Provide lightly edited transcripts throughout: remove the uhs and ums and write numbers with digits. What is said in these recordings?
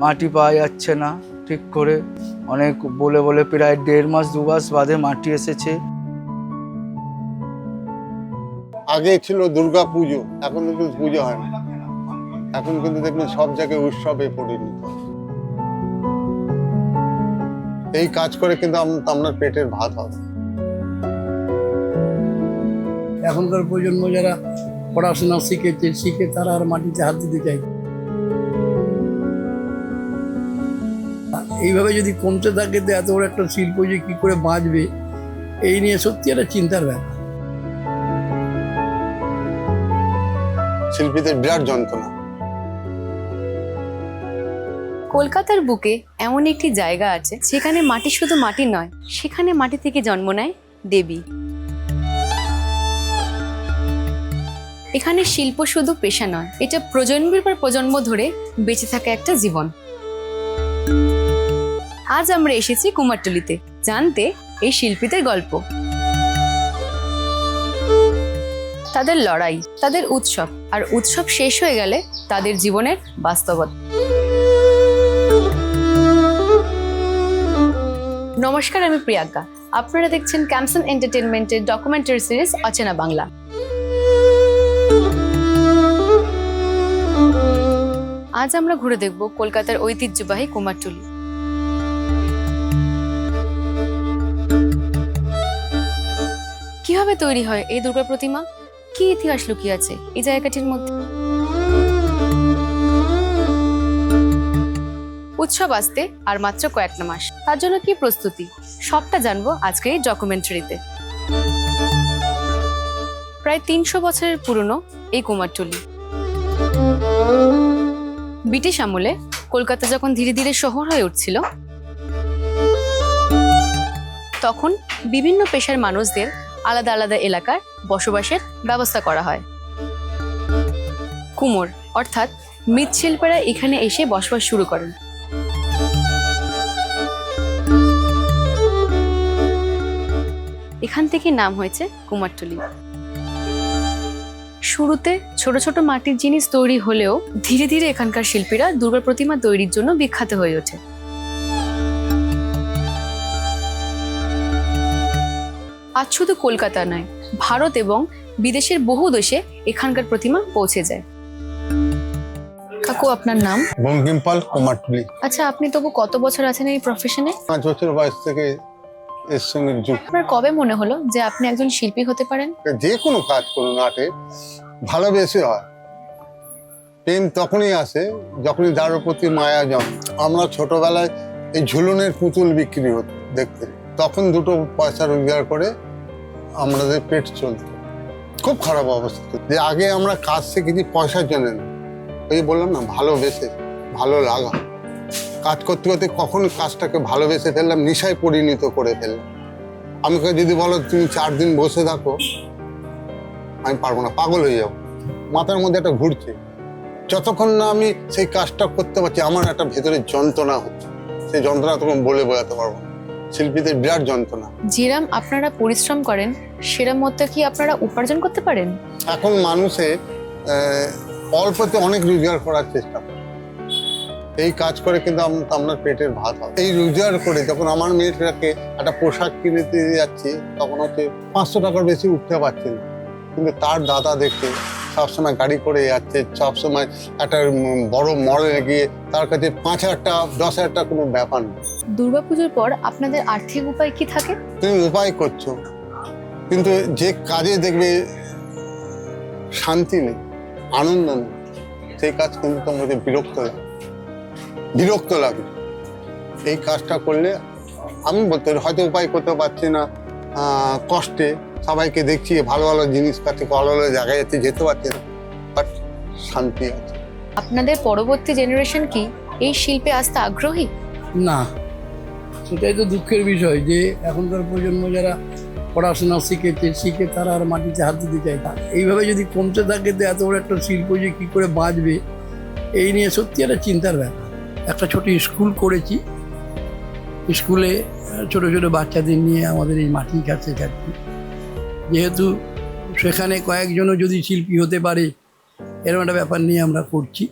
মাটি পাওয়া যাচ্ছে না ঠিক করে। অনেক বলে বলে প্রায় 1.5 মাস 2 মাস বাদে মাটি এসেছে। আগে ছিল দুর্গা পুজো, এখন কিন্তু পুজো হয় না। এখন কিন্তু দেখবেন সব জায়গায় উৎসবে পরিণত। এই কাজ করে কিন্তু আপনার পেটের ভাত হবে। এখনকার প্রজন্ম যারা পড়াশোনা শিখে তারা আর মাটিতে হাত দিতে চায়। এইভাবে যদি কমতে থাকে তো এত বড় একটা শিল্প যে কি করে বাঁচবে, এই নিয়ে সত্যি একটা চিন্তার ব্যাপার। শিল্পীদের বিরাট যন্ত্রণা। কলকাতার বুকে এমন একটি জায়গা আছে যেখানে মাটি শুধু মাটি নয়, সেখানে মাটি থেকে জন্ম নেয় দেবী। এখানে শিল্প শুধু পেশা নয়, এটা প্রজন্মের পর প্রজন্ম ধরে বেঁচে থাকা একটা জীবন। আজ আমরা এসেছি কুমারটুলিতে জানতে এই শিল্পীদের গল্প, তাদের লড়াই, তাদের উৎসব, আর উৎসব শেষ হয়ে গেলে তাদের জীবনের বাস্তবতা। নমস্কার, আমি প্রিয়াঙ্কা। আপনারা দেখছেন ক্যামসন এন্টারটেনমেন্টের ডকুমেন্টারি সিরিজ অচেনা বাংলা। আজ আমরা ঘুরে দেখব কলকাতার ঐতিহ্যবাহী কুমারটুলি। কিভাবে তৈরি হয় এই দুর্গা প্রতিমা, কি ইতিহাস লুকিয়ে আছে এই জায়গাটির মধ্যে। উৎসব আসতে আর মাত্র কয়েকটা মাস, তার জন্য কি প্রস্তুতি, সবটা জানবো আজকে এই ডকুমেন্টারিতে। প্রায় 300 বছরের পুরনো এই কুমারটুলি। ব্রিটিশ আমলে কলকাতা যখন ধীরে ধীরে শহর হয়ে উঠছিল, তখন বিভিন্ন পেশার মানুষদের আলাদা আলাদা এলাকার বসবাসের ব্যবস্থা করা হয়। কুমোর অর্থাৎ মৃৎশিল্পীরা এখানে এসে বসবাস শুরু করেন। এখান থেকে নাম হয়েছে কুমারটুলি। শুরুতে ছোট ছোট মাটির জিনিস তৈরি হলেও ধীরে ধীরে এখানকার শিল্পীরা দুর্গা প্রতিমা তৈরির জন্য বিখ্যাত হয়ে ওঠে। আজ শুধু কলকাতা নয়, ভারত এবং বিদেশের বহু দেশে এখানকার প্রতিমা পৌঁছে যায়। কাকু, আপনার নাম? বঙ্কিম পাল, কুমারটুলি। আচ্ছা, আপনি তবু কত বছর আছেন এই প্রফেশনে? 5 বছর বয়স থেকে এর সঙ্গে যুক্ত। আপনার কবে মনে হলো যে আপনি একজন শিল্পী হতে পারেন? যে কোনো কাজ করুন আর্টে ভালোবেসে হয়। প্রেম তখনই আসে যখনই তার প্রতি মায়া জন্ম। আমরা ছোটবেলায় এই ঝুলনের পুতুল বিক্রি হতো দেখতে, তখন 2 পয়সা রোজগার করে আমাদের পেট চলত। খুব খারাপ অবস্থা যে আগে আমরা কাজ শিখেছি পয়সার জন্য না, ওই বললাম না, ভালোবেসে, ভালো লাগা। কাজ করতে করতে কখন কাজটাকে ভালোবেসে ফেললাম, নেশায় পরিণত করে ফেললাম। আমাকে যদি বলো তুমি 4 দিন বসে থাকো, আমি পারবো না, পাগল হয়ে যাবো। মাথার মধ্যে একটা ঘুরছে, যতক্ষণ না আমি সেই কাজটা করতে পারছি আমার একটা ভেতরে যন্ত্রণা হচ্ছে। সেই যন্ত্রণা তখন বলে বোঝাতে পারবো না। শিল্পীদের বিরাট যন্ত্রণা। যেরাম আপনারা পরিশ্রম করেন, সেরাম মধ্যে কি আপনারা উপার্জন করতে পারেন? এখন মানুষে অল্পতে অনেক রোজগার করার চেষ্টা করে। এই কাজ করে কিন্তু আপনার পেটের ভাত হবে। এই রোজগার করে যখন আমার মেয়েটাকে একটা পোশাক কিনে দিয়ে যাচ্ছি, তখন হচ্ছে 500 টাকার বেশি উঠতে পারছে না, কিন্তু তার দাদা দেখে সবসময় গাড়ি করে যাচ্ছে, সবসময় একটা বড় মলে গিয়ে তার কাছে 5,000 টাকা 10,000 টাকা কোনো ব্যাপার নেই। দুর্গাপুজোর পর আপনাদের আর্থিক উপায় কি থাকে? তুমি উপায় করছো, কিন্তু যে কাজে দেখবে শান্তি নেই, আনন্দ নেই, সেই কাজ কিন্তু তোমাকে বিরক্ত লাগে। এই কাজটা করলে আমি বলতে হয়তো উপায় করতে পারছি না, কষ্টে সবাইকে দেখছি ভালো ভালো জিনিস পাচ্ছে, ভালো ভালো জায়গায় যাচ্ছে, যেতে পারছি না, বাট শান্তি আছে। আপনাদের পরবর্তী জেনারেশন কি এই শিল্পে আসতে আগ্রহী? না, সেটাই তো দুঃখের বিষয় যে এখনকার প্রজন্ম যারা পড়াশোনা শিখে তারা আর মাটিতে হাত দিতে চায় না। এইভাবে যদি কমতে থাকে তো এত বড় একটা শিল্প যে কী করে বাঁচবে, এই নিয়ে সত্যি একটা চিন্তার ব্যাপার। একটা ছোট স্কুল করেছি, স্কুলে ছোট ছোট বাচ্চাদের নিয়ে আমাদের এই মাটির কাজ শেখাচ্ছি। যেহেতু সেখানে কয়েকজনও যদি শিল্পী হতে পারে, এরকম একটা ব্যাপার নিয়ে আমরা করছি।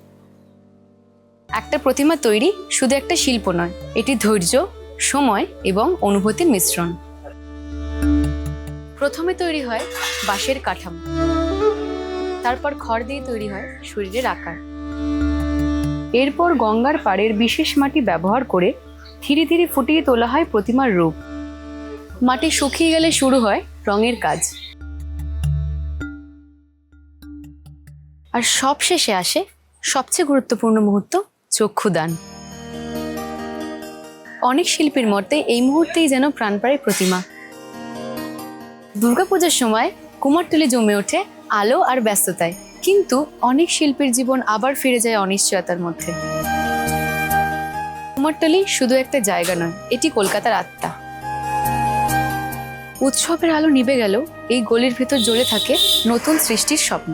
একটা প্রতিমা তৈরি শুধু একটা শিল্প নয়, এটি ধৈর্য, সময় এবং অনুভূতির মিশ্রণ। প্রথমে তৈরি হয় বাঁশের কাঠামো, তারপর খড় দিয়ে তৈরি হয় শরীরের আকার। এরপর গঙ্গার পাড়ের বিশেষ মাটি ব্যবহার করে ধীরে ধীরে ফুটিয়ে তোলা হয় প্রতিমার রূপ। মাটি শুকিয়ে গেলে শুরু হয় রঙের কাজ। আর সবশেষে আসে সবচেয়ে গুরুত্বপূর্ণ মুহূর্ত, চক্ষুদান। অনেক শিল্পীর মতে এই মুহূর্তেই যেন প্রাণ পায় প্রতিমা। দুর্গাপূজার সময় কুমারটুলি জমে ওঠে আলো আর ব্যস্ততায়, কিন্তু অনেক শিল্পীর জীবন আবার ফিরে যায় অনিশ্চয়তার মধ্যে। কুমারটুলি শুধু একটা জায়গা নয়, এটি কলকাতার আত্মা। উৎসবের আলো নিভে গেল, এই গলির ভেতর জ্বলে থাকে নতুন সৃষ্টির স্বপ্ন।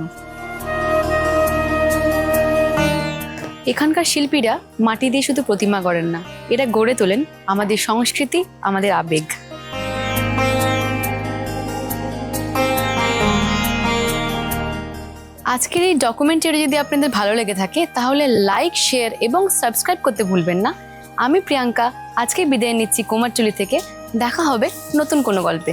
এখানকার শিল্পীরা মাটি দিয়ে শুধু প্রতিমা গড়েন না, এরা গড়ে তোলেন আমাদের সংস্কৃতি, আমাদের আবেগ। আজকের এই ডকুমেন্টারি যদি আপনাদের ভালো লেগে থাকে তাহলে লাইক, শেয়ার এবং সাবস্ক্রাইব করতে ভুলবেন না। আমি প্রিয়াঙ্কা আজকে বিদায় নিচ্ছি কুমারটুলি থেকে। দেখা হবে নতুন কোনো গল্পে।